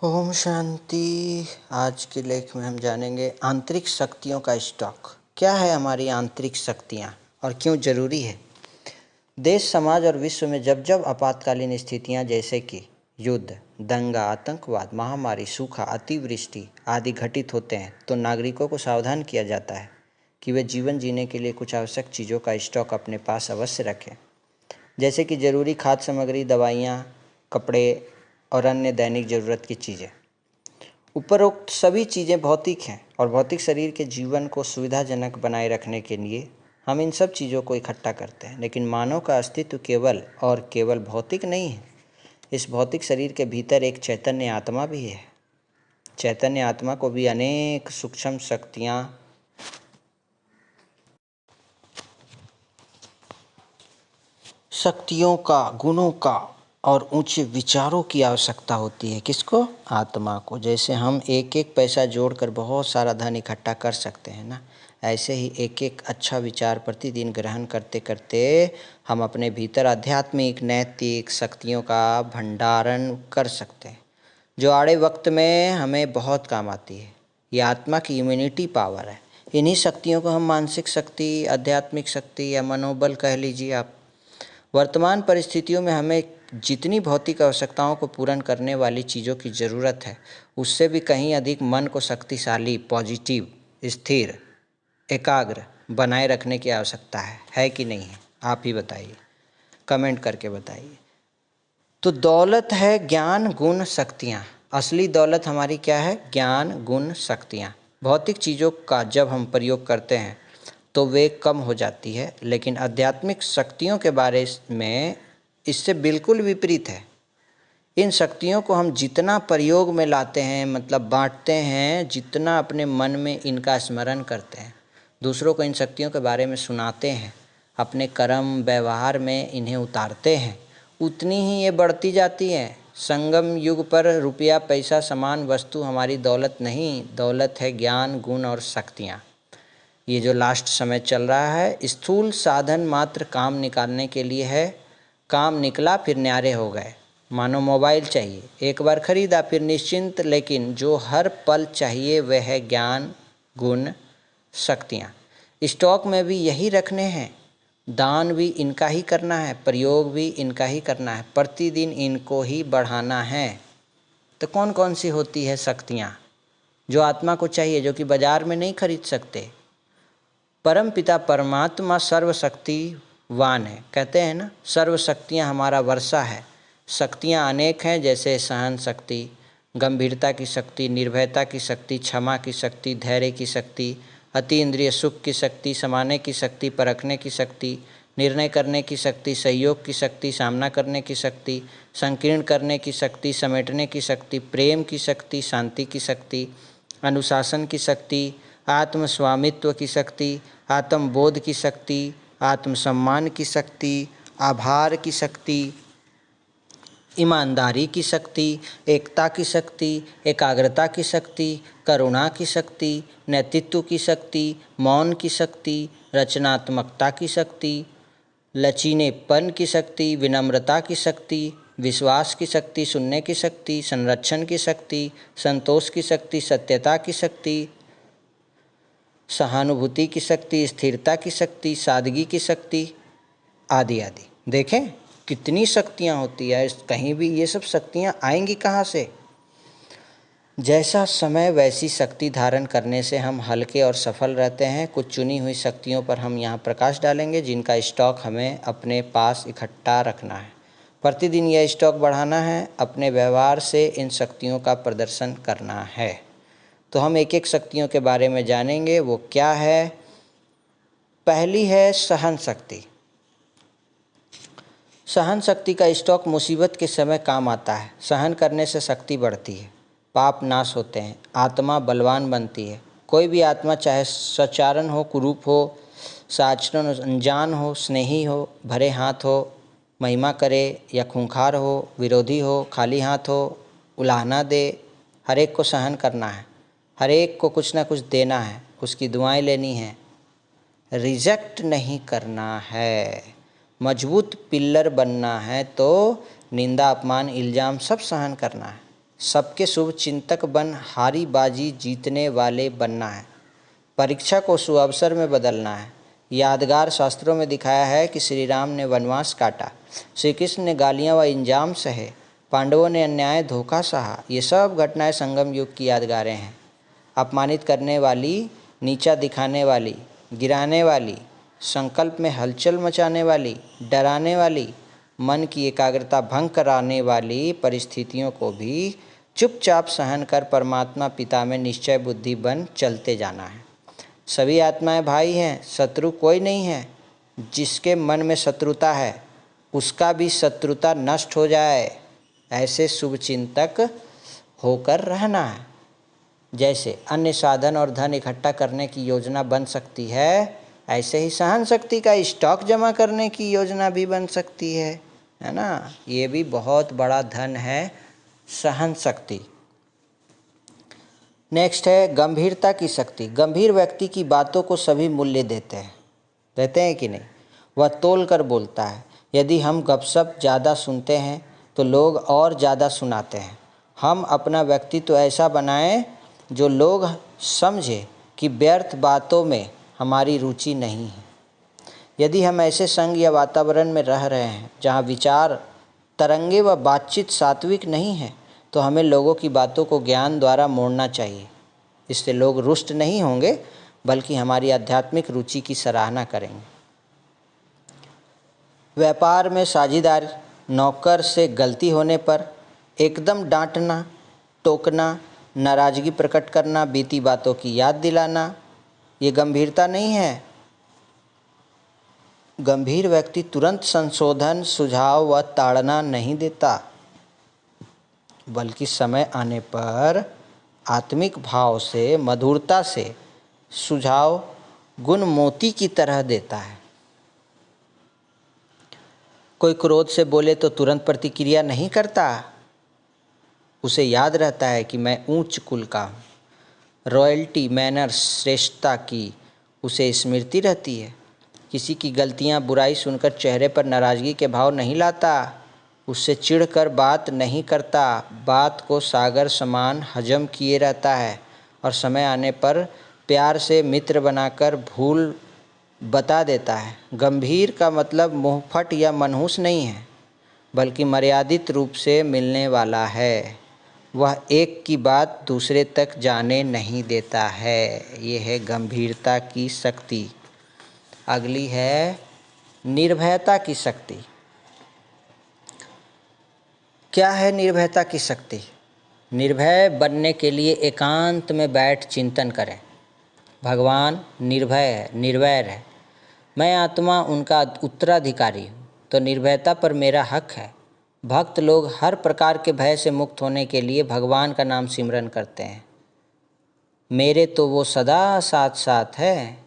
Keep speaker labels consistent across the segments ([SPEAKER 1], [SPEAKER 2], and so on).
[SPEAKER 1] ओम शांति। आज के लेख में हम जानेंगे आंतरिक शक्तियों का स्टॉक। क्या है हमारी आंतरिक शक्तियाँ और क्यों जरूरी है। देश, समाज और विश्व में जब जब आपातकालीन स्थितियाँ जैसे कि युद्ध, दंगा, आतंकवाद, महामारी, सूखा, अतिवृष्टि आदि घटित होते हैं तो नागरिकों को सावधान किया जाता है कि वे जीवन जीने के लिए कुछ आवश्यक चीज़ों का स्टॉक अपने पास अवश्य रखें, जैसे कि जरूरी खाद्य सामग्री, दवाइयाँ, कपड़े और अन्य दैनिक ज़रूरत की चीज़ें। उपरोक्त सभी चीज़ें भौतिक हैं और भौतिक शरीर के जीवन को सुविधाजनक बनाए रखने के लिए हम इन सब चीज़ों को इकट्ठा करते हैं। लेकिन मानव का अस्तित्व केवल और केवल भौतिक नहीं है। इस भौतिक शरीर के भीतर एक चैतन्य आत्मा भी है। चैतन्य आत्मा को भी अनेक सूक्ष्म शक्तियों का, गुणों का और ऊंचे विचारों की आवश्यकता होती है। किसको? आत्मा को। जैसे हम एक एक पैसा जोड़कर बहुत सारा धन इकट्ठा कर सकते हैं ना, ऐसे ही एक एक अच्छा विचार प्रतिदिन ग्रहण करते करते हम अपने भीतर आध्यात्मिक नैतिक शक्तियों का भंडारण कर सकते हैं, जो आड़े वक्त में हमें बहुत काम आती है। ये आत्मा की इम्यूनिटी पावर है। इन्हीं शक्तियों को हम मानसिक शक्ति, आध्यात्मिक शक्ति या मनोबल कह लीजिए आप। वर्तमान परिस्थितियों में हमें जितनी भौतिक आवश्यकताओं को पूर्ण करने वाली चीज़ों की ज़रूरत है, उससे भी कहीं अधिक मन को शक्तिशाली, पॉजिटिव, स्थिर, एकाग्र बनाए रखने की आवश्यकता है कि नहीं है? आप ही बताइए, कमेंट करके बताइए। तो दौलत है ज्ञान, गुण, शक्तियाँ। असली दौलत हमारी क्या है? ज्ञान, गुण, शक्तियाँ। भौतिक चीज़ों का जब हम प्रयोग करते हैं तो वे कम हो जाती है, लेकिन आध्यात्मिक शक्तियों के बारे में इससे बिल्कुल विपरीत है। इन शक्तियों को हम जितना प्रयोग में लाते हैं, मतलब बांटते हैं, जितना अपने मन में इनका स्मरण करते हैं, दूसरों को इन शक्तियों के बारे में सुनाते हैं, अपने कर्म व्यवहार में इन्हें उतारते हैं, उतनी ही ये बढ़ती जाती हैं। संगम युग पर रुपया, पैसा, सामान, वस्तु हमारी दौलत नहीं, दौलत है ज्ञान, गुण और शक्तियाँ। ये जो लास्ट समय चल रहा है, स्थूल साधन मात्र काम निकालने के लिए है। काम निकला फिर न्यारे हो गए। मानो मोबाइल चाहिए, एक बार खरीदा फिर निश्चिंत, लेकिन जो हर पल चाहिए वह है ज्ञान, गुण, शक्तियाँ। स्टॉक में भी यही रखने हैं। दान भी इनका ही करना है, प्रयोग भी इनका ही करना है, प्रतिदिन इनको ही बढ़ाना है। तो कौन कौन सी होती है शक्तियाँ जो आत्मा को चाहिए, जो कि बाजार में नहीं खरीद सकते? परम पिता परमात्मा सर्वशक्तिवान है। कहते हैं ना, सर्वशक्तियाँ हमारा वर्षा है। शक्तियाँ अनेक हैं, जैसे सहन शक्ति, गंभीरता की शक्ति, निर्भयता की शक्ति, क्षमा की शक्ति, धैर्य की शक्ति, अति इंद्रिय सुख की शक्ति, समाने की शक्ति, परखने की शक्ति, निर्णय करने की शक्ति, सहयोग की शक्ति, सामना करने की शक्ति, संकीर्ण करने की शक्ति, समेटने की शक्ति, प्रेम की शक्ति, शांति की शक्ति, अनुशासन की शक्ति, आत्मस्वामित्व की शक्ति, आत्मबोध की शक्ति, आत्मसम्मान की शक्ति, आभार की शक्ति, ईमानदारी की शक्ति, एकता की शक्ति, एकाग्रता की शक्ति, करुणा की शक्ति, नेतृत्व की शक्ति, मौन की शक्ति, रचनात्मकता की शक्ति, लचीलेपन की शक्ति, विनम्रता की शक्ति, विश्वास की शक्ति, सुनने की शक्ति, संरक्षण की शक्ति, संतोष की शक्ति, सत्यता की शक्ति, सहानुभूति की शक्ति, स्थिरता की शक्ति, सादगी की शक्ति आदि आदि। देखें कितनी शक्तियाँ होती है। कहीं भी ये सब शक्तियाँ आएंगी कहाँ से? जैसा समय वैसी शक्ति धारण करने से हम हल्के और सफल रहते हैं। कुछ चुनी हुई शक्तियों पर हम यहाँ प्रकाश डालेंगे, जिनका स्टॉक हमें अपने पास इकट्ठा रखना है। प्रतिदिन यह स्टॉक बढ़ाना है, अपने व्यवहार से इन शक्तियों का प्रदर्शन करना है। तो हम एक एक शक्तियों के बारे में जानेंगे। वो क्या है? पहली है सहन शक्ति। सहन शक्ति का स्टॉक मुसीबत के समय काम आता है। सहन करने से शक्ति बढ़ती है, पाप नाश होते हैं, आत्मा बलवान बनती है। कोई भी आत्मा, चाहे सचारण हो, कुरूप हो, साचरण अनजान हो, स्नेही हो, भरे हाथ हो, महिमा करे या खूंखार हो, विरोधी हो, खाली हाथ हो, उलाहना दे, हर एक को सहन करना है। हर एक को कुछ ना कुछ देना है, उसकी दुआएं लेनी है, रिजेक्ट नहीं करना है। मजबूत पिल्लर बनना है तो निंदा, अपमान, इल्ज़ाम सब सहन करना है। सबके शुभ चिंतक बन हारी बाजी जीतने वाले बनना है। परीक्षा को सुअवसर में बदलना है। यादगार शास्त्रों में दिखाया है कि श्री राम ने वनवास काटा, श्री कृष्ण ने गालियाँ व इंजाम सहे, पांडवों ने अन्याय धोखा सहा। ये सब घटनाएं संगम युग की यादगारें हैं। अपमानित करने वाली, नीचा दिखाने वाली, गिराने वाली, संकल्प में हलचल मचाने वाली, डराने वाली, मन की एकाग्रता भंग कराने वाली परिस्थितियों को भी चुपचाप सहन कर परमात्मा पिता में निश्चय बुद्धि बन चलते जाना है। सभी आत्माएं भाई हैं, शत्रु कोई नहीं है। जिसके मन में शत्रुता है उसका भी शत्रुता नष्ट हो जाए, ऐसे शुभ चिंतक होकर रहना है। जैसे अन्य साधन और धन इकट्ठा करने की योजना बन सकती है, ऐसे ही सहन शक्ति का स्टॉक जमा करने की योजना भी बन सकती है ना। ये भी बहुत बड़ा धन है, सहन शक्ति। नेक्स्ट है गंभीरता की शक्ति। गंभीर व्यक्ति की बातों को सभी मूल्य देते हैं कि नहीं। वह तोल कर बोलता है। यदि हम गपशप ज़्यादा सुनते हैं तो लोग और ज़्यादा सुनाते हैं। हम अपना व्यक्तित्व ऐसा बनाएं जो लोग समझे कि व्यर्थ बातों में हमारी रुचि नहीं है। यदि हम ऐसे संग या वातावरण में रह रहे हैं जहाँ विचार तरंगे व बातचीत सात्विक नहीं है, तो हमें लोगों की बातों को ज्ञान द्वारा मोड़ना चाहिए। इससे लोग रुष्ट नहीं होंगे, बल्कि हमारी आध्यात्मिक रुचि की सराहना करेंगे। व्यापार में साझीदार नौकर से गलती होने पर एकदम डांटना, टोकना, नाराज़गी प्रकट करना, बीती बातों की याद दिलाना, ये गंभीरता नहीं है। गंभीर व्यक्ति तुरंत संशोधन, सुझाव व ताड़ना नहीं देता, बल्कि समय आने पर आत्मिक भाव से, मधुरता से सुझाव गुण मोती की तरह देता है। कोई क्रोध से बोले तो तुरंत प्रतिक्रिया नहीं करता। उसे याद रहता है कि मैं ऊंच कुल का हूँ। रॉयल्टी, मैनर्स, श्रेष्ठता की उसे स्मृति रहती है। किसी की गलतियाँ, बुराई सुनकर चेहरे पर नाराज़गी के भाव नहीं लाता। उससे चिढ़कर बात नहीं करता। बात को सागर समान हजम किए रहता है और समय आने पर प्यार से मित्र बनाकर भूल बता देता है। गंभीर का मतलब मुंहफट या मनहूस नहीं है, बल्कि मर्यादित रूप से मिलने वाला है। वह एक की बात दूसरे तक जाने नहीं देता है। ये है गंभीरता की शक्ति। अगली है निर्भयता की शक्ति। क्या है निर्भयता की शक्ति? निर्भय बनने के लिए एकांत में बैठ चिंतन करें। भगवान निर्भय है, निर्वैर है। मैं आत्मा उनका उत्तराधिकारी हूँ, तो निर्भयता पर मेरा हक है। भक्त लोग हर प्रकार के भय से मुक्त होने के लिए भगवान का नाम सिमरन करते हैं। मेरे तो वो सदा साथ साथ है।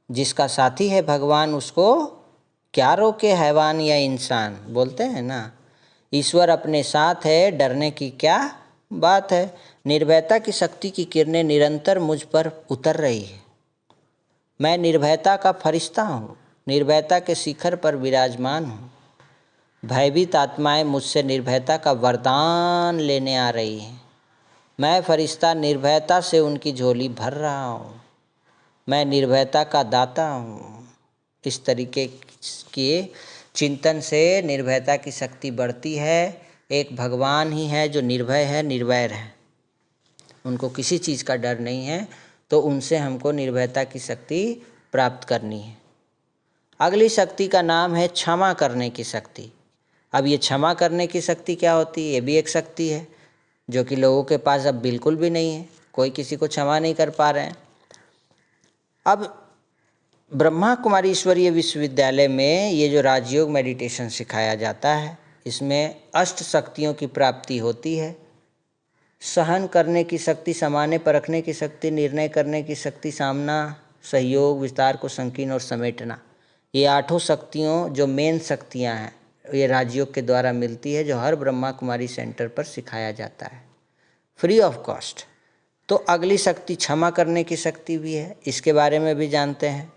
[SPEAKER 1] जिसका साथी है भगवान, उसको क्या रोके हैवान या इंसान, बोलते हैं ना। ईश्वर अपने साथ है, डरने की क्या बात है। निर्भयता की शक्ति की किरणें निरंतर मुझ पर उतर रही है। मैं निर्भयता का फरिश्ता हूँ, निर्भयता के शिखर पर विराजमान हूँ। भयभीत आत्माएं मुझसे निर्भयता का वरदान लेने आ रही हैं। मैं फरिश्ता निर्भयता से उनकी झोली भर रहा हूँ। मैं निर्भयता का दाता हूँ। इस तरीके के चिंतन से निर्भयता की शक्ति बढ़ती है। एक भगवान ही है जो निर्भय है, निर्वैर है। उनको किसी चीज़ का डर नहीं है, तो उनसे हमको निर्भयता की शक्ति प्राप्त करनी है। अगली शक्ति का नाम है क्षमा करने की शक्ति। अब ये क्षमा करने की शक्ति क्या होती है? ये भी एक शक्ति है जो कि लोगों के पास अब बिल्कुल भी नहीं है। कोई किसी को क्षमा नहीं कर पा रहे हैं। अब ब्रह्मा कुमारी ईश्वरीय विश्वविद्यालय में ये जो राजयोग मेडिटेशन सिखाया जाता है, इसमें अष्ट शक्तियों की प्राप्ति होती है। सहन करने की शक्ति, सामान्य परखने की शक्ति, निर्णय करने की शक्ति, सामना, सहयोग, विस्तार को संकीर्ण और समेटना, ये आठों शक्तियों जो मेन शक्तियां हैं, ये राजयोग के द्वारा मिलती है, जो हर ब्रह्मा कुमारी सेंटर पर सिखाया जाता है फ्री ऑफ कॉस्ट। तो अगली शक्ति क्षमा करने की शक्ति भी है, इसके बारे में भी जानते हैं।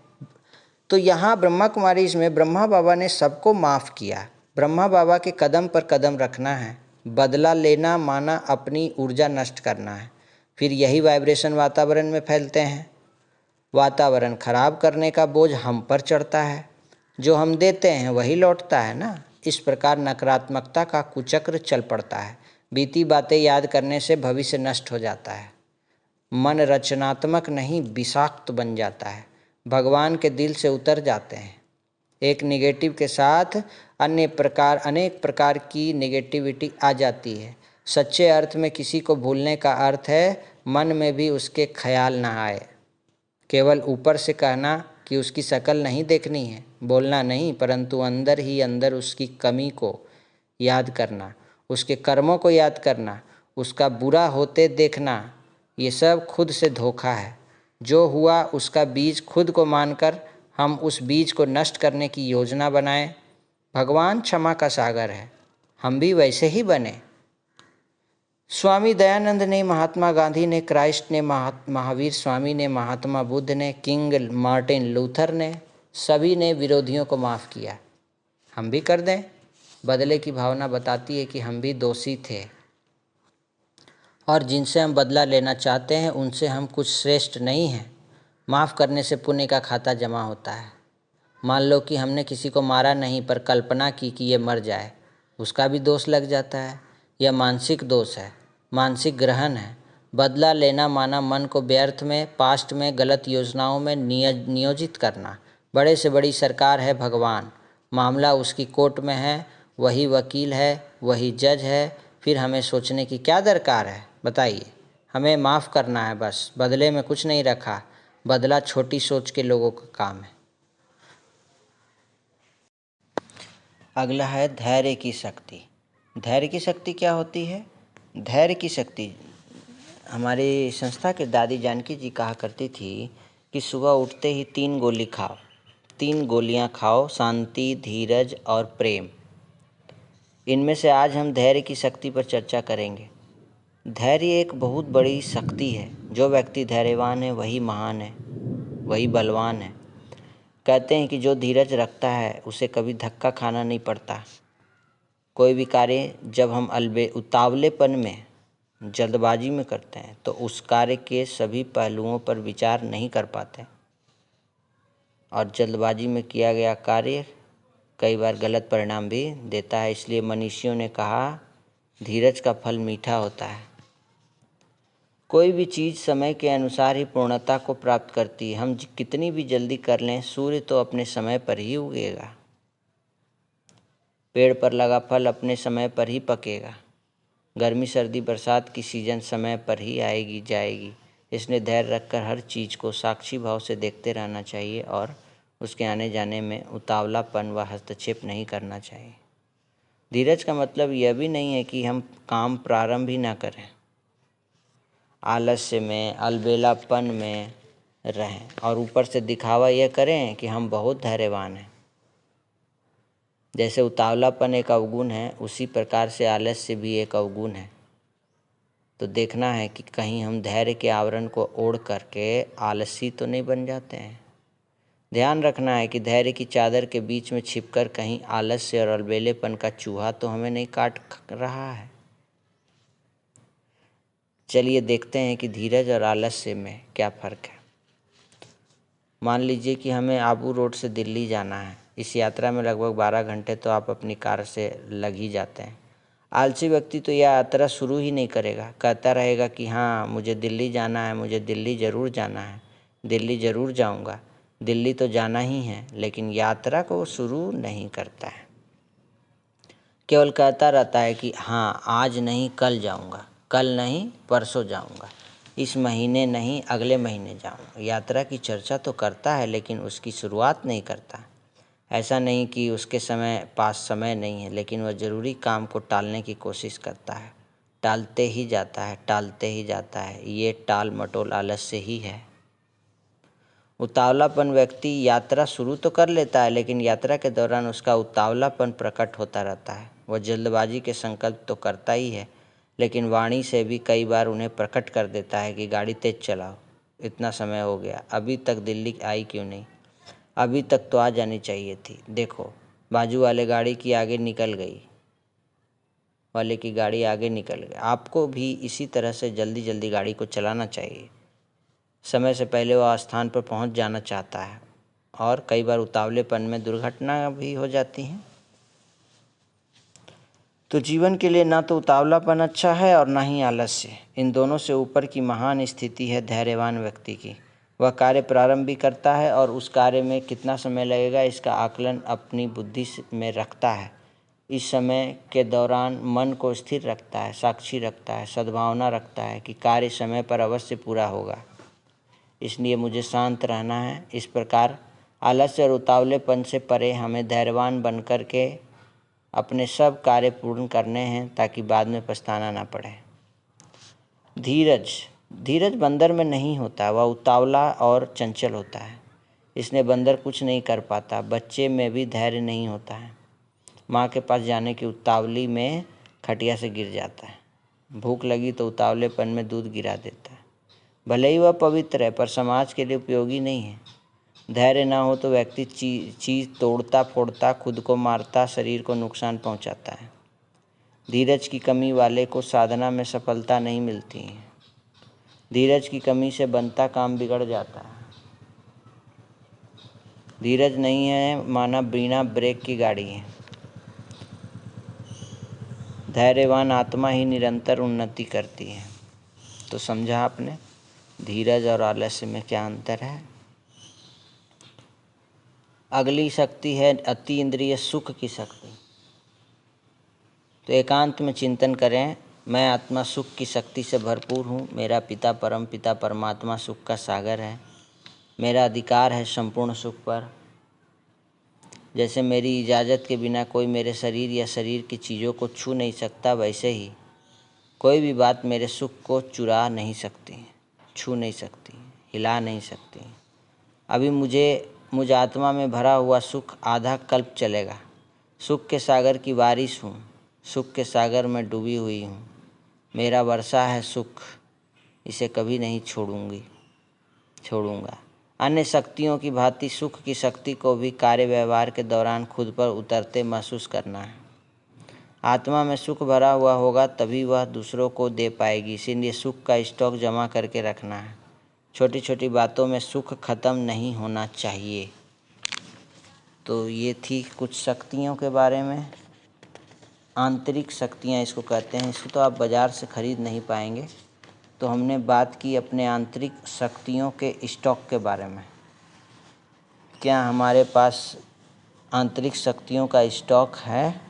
[SPEAKER 1] तो यहाँ ब्रह्मा कुमारी इसमें ब्रह्मा बाबा ने सबको माफ़ किया। ब्रह्मा बाबा के कदम पर कदम रखना है, बदला लेना माना अपनी ऊर्जा नष्ट करना है। फिर यही वाइब्रेशन वातावरण में फैलते हैं। वातावरण खराब करने का बोझ हम पर चढ़ता है। जो हम देते हैं वही लौटता है ना। इस प्रकार नकारात्मकता का कुचक्र चल पड़ता है। बीती बातें याद करने से भविष्य नष्ट हो जाता है। मन रचनात्मक नहीं विषाक्त बन जाता है। भगवान के दिल से उतर जाते हैं। एक निगेटिव के साथ अनेक प्रकार की नेगेटिविटी आ जाती है। सच्चे अर्थ में किसी को भूलने का अर्थ है मन में भी उसके ख्याल ना आए। केवल ऊपर से कहना कि उसकी शक्ल नहीं देखनी है, बोलना नहीं, परंतु अंदर ही अंदर उसकी कमी को याद करना, उसके कर्मों को याद करना, उसका बुरा होते देखना, ये सब खुद से धोखा है। जो हुआ उसका बीज खुद को मानकर हम उस बीज को नष्ट करने की योजना बनाएं। भगवान क्षमा का सागर है, हम भी वैसे ही बने। स्वामी दयानंद ने, महात्मा गांधी ने, क्राइस्ट ने, महावीर स्वामी ने, महात्मा बुद्ध ने, किंग मार्टिन लूथर ने, सभी ने विरोधियों को माफ़ किया। हम भी कर दें। बदले की भावना बताती है कि हम भी दोषी थे और जिनसे हम बदला लेना चाहते हैं उनसे हम कुछ श्रेष्ठ नहीं हैं। माफ़ करने से पुण्य का खाता जमा होता है। मान लो कि हमने किसी को मारा नहीं पर कल्पना की कि ये मर जाए, उसका भी दोष लग जाता है। यह मानसिक दोष है, मानसिक ग्रहण है। बदला लेना माना मन को व्यर्थ में, पास्ट में, गलत योजनाओं में नियोजित करना। बड़े से बड़ी सरकार है भगवान, मामला उसकी कोर्ट में है, वही वकील है, वही जज है। फिर हमें सोचने की क्या दरकार है? बताइए। हमें माफ़ करना है बस, बदले में कुछ नहीं रखा। बदला छोटी सोच के लोगों का काम है। अगला है धैर्य की शक्ति। धैर्य की शक्ति क्या होती है? धैर्य की शक्ति, हमारी संस्था के दादी जानकी जी कहा करती थी कि सुबह उठते ही 3 गोली खाओ, 3 गोलियां खाओ, शांति, धीरज और प्रेम। इनमें से आज हम धैर्य की शक्ति पर चर्चा करेंगे। धैर्य एक बहुत बड़ी शक्ति है। जो व्यक्ति धैर्यवान है वही महान है, वही बलवान है। कहते हैं कि जो धीरज रखता है उसे कभी धक्का खाना नहीं पड़ता। कोई भी कार्य जब हम उतावलेपन में, जल्दबाजी में करते हैं तो उस कार्य के सभी पहलुओं पर विचार नहीं कर पाते और जल्दबाजी में किया गया कार्य कई बार गलत परिणाम भी देता है। इसलिए मनीषियों ने कहा, धीरज का फल मीठा होता है। कोई भी चीज़ समय के अनुसार ही पूर्णता को प्राप्त करती है। हम कितनी भी जल्दी कर लें, सूर्य तो अपने समय पर ही उगेगा। पेड़ पर लगा फल अपने समय पर ही पकेगा। गर्मी, सर्दी, बरसात की सीज़न समय पर ही आएगी जाएगी। इसलिए धैर्य रखकर हर चीज़ को साक्षी भाव से देखते रहना चाहिए और उसके आने जाने में उतावलापन व हस्तक्षेप नहीं करना चाहिए। धीरज का मतलब यह भी नहीं है कि हम काम प्रारंभ ही ना करें, आलस्य में, अलबेलापन में रहें और ऊपर से दिखावा यह करें कि हम बहुत धैर्यवान हैं। जैसे उतावलापन एक अवगुण है, उसी प्रकार से आलस्य भी एक अवगुण है। तो देखना है कि कहीं हम धैर्य के आवरण को ओढ़ करके आलसी तो नहीं बन जाते हैं। ध्यान रखना है कि धैर्य की चादर के बीच में छिपकर कहीं आलस्य और अलबेलेपन का चूहा तो हमें नहीं काट रहा है। चलिए देखते हैं कि धीरज और आलस्य में क्या फ़र्क है। मान लीजिए कि हमें आबू रोड से दिल्ली जाना है। इस यात्रा में लगभग 12 घंटे तो आप अपनी कार से लग ही जाते हैं। आलसी व्यक्ति तो यह यात्रा शुरू ही नहीं करेगा, कहता रहेगा कि हाँ मुझे दिल्ली जाना है, मुझे दिल्ली ज़रूर जाना है, दिल्ली ज़रूर जाऊँगा। दिल्ली तो जाना ही है, लेकिन यात्रा को शुरू नहीं करता है। केवल कहता रहता है कि हाँ आज नहीं कल जाऊँगा, कल नहीं परसों जाऊँगा, इस महीने नहीं अगले महीने जाऊँगा। यात्रा की चर्चा तो करता है लेकिन उसकी शुरुआत नहीं करता। ऐसा नहीं कि उसके पास समय नहीं है, लेकिन वह ज़रूरी काम को टालने की कोशिश करता है। टालते ही जाता है, टालते ही जाता है। ये टाल मटोल आलस्य ही है। उतावलापन व्यक्ति यात्रा शुरू तो कर लेता है, लेकिन यात्रा के दौरान उसका उतावलापन प्रकट होता रहता है। वह जल्दबाजी के संकल्प तो करता ही है, लेकिन वाणी से भी कई बार उन्हें प्रकट कर देता है कि गाड़ी तेज चलाओ, इतना समय हो गया, अभी तक दिल्ली आई क्यों नहीं, अभी तक तो आ जानी चाहिए थी, देखो बाजू वाले गाड़ी की आगे निकल गई। वाले की गाड़ी आगे निकल गई। आपको भी इसी तरह से जल्दी जल्दी गाड़ी को चलाना चाहिए। समय से पहले वह स्थान पर पहुंच जाना चाहता है और कई बार उतावलेपन में दुर्घटना भी हो जाती है। तो जीवन के लिए ना तो उतावलापन अच्छा है और ना ही आलस्य। इन दोनों से ऊपर की महान स्थिति है धैर्यवान व्यक्ति की। वह कार्य प्रारंभ भी करता है और उस कार्य में कितना समय लगेगा इसका आकलन अपनी बुद्धि में रखता है। इस समय के दौरान मन को स्थिर रखता है, साक्षी रखता है, सद्भावना रखता है कि कार्य समय पर अवश्य पूरा होगा। इसलिए मुझे शांत रहना है। इस प्रकार आलस्य और उतावलेपन से परे हमें धैर्यवान बनकर के अपने सब कार्य पूर्ण करने हैं ताकि बाद में पछताना ना पड़े। धीरज बंदर में नहीं होता, वह उतावला और चंचल होता है। इसने बंदर कुछ नहीं कर पाता। बच्चे में भी धैर्य नहीं होता है। माँ के पास जाने की उतावली में खटिया से गिर जाता है। भूख लगी तो उतावलेपन में दूध गिरा देता है। भले ही वह पवित्र है पर समाज के लिए उपयोगी नहीं है। धैर्य ना हो तो व्यक्ति चीज़ तोड़ता फोड़ता, खुद को मारता, शरीर को नुकसान पहुंचाता है। धीरज की कमी वाले को साधना में सफलता नहीं मिलती है। धीरज की कमी से बनता काम बिगड़ जाता है। धीरज नहीं है माना बिना ब्रेक की गाड़ी है। धैर्यवान आत्मा ही निरंतर उन्नति करती है। तो समझा आपने धीरज और आलस्य में क्या अंतर है। अगली शक्ति है अति इंद्रिय सुख की शक्ति। तो एकांत में चिंतन करें, मैं आत्मा सुख की शक्ति से भरपूर हूँ। मेरा पिता परम पिता परमात्मा सुख का सागर है। मेरा अधिकार है संपूर्ण सुख पर। जैसे मेरी इजाज़त के बिना कोई मेरे शरीर या शरीर की चीज़ों को छू नहीं सकता, वैसे ही कोई भी बात मेरे सुख को चुरा नहीं सकती, छू नहीं सकती, हिला नहीं सकती। अभी मुझ आत्मा में भरा हुआ सुख आधा कल्प चलेगा। सुख के सागर की बारिश हूँ, सुख के सागर में डूबी हुई हूँ। मेरा वर्षा है सुख, इसे कभी नहीं छोड़ूंगा। अन्य शक्तियों की भांति सुख की शक्ति को भी कार्य व्यवहार के दौरान खुद पर उतरते महसूस करना है। आत्मा में सुख भरा हुआ होगा तभी वह दूसरों को दे पाएगी। इसीलिए सुख का स्टॉक जमा करके रखना है। छोटी छोटी बातों में सुख खत्म नहीं होना चाहिए। तो ये थी कुछ शक्तियों के बारे में। आंतरिक शक्तियाँ इसको कहते हैं। इसको तो आप बाज़ार से ख़रीद नहीं पाएंगे। तो हमने बात की अपने आंतरिक शक्तियों के स्टॉक के बारे में। क्या हमारे पास आंतरिक शक्तियों का स्टॉक है।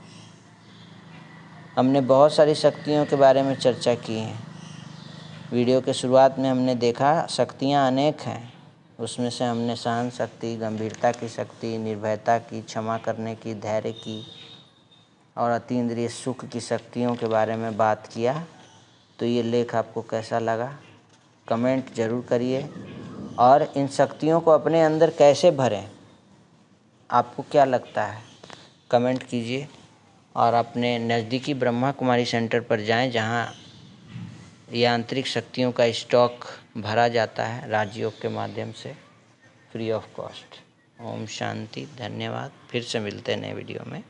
[SPEAKER 1] हमने बहुत सारी शक्तियों के बारे में चर्चा की है। वीडियो के शुरुआत में हमने देखा शक्तियाँ अनेक हैं। उसमें से हमने सहन शक्ति, गंभीरता की शक्ति, निर्भयता की, क्षमा करने की, धैर्य की और अतीन्द्रिय सुख की शक्तियों के बारे में बात किया। तो ये लेख आपको कैसा लगा कमेंट ज़रूर करिए। और इन शक्तियों को अपने अंदर कैसे भरें, आपको क्या लगता है कमेंट कीजिए। और अपने नज़दीकी ब्रह्मा कुमारी सेंटर पर जाएं, जहां ये आंतरिक शक्तियों का स्टॉक भरा जाता है राजयोग के माध्यम से free of cost. Om Shanti, धन्यवाद। फिर से मिलते हैं नए वीडियो में।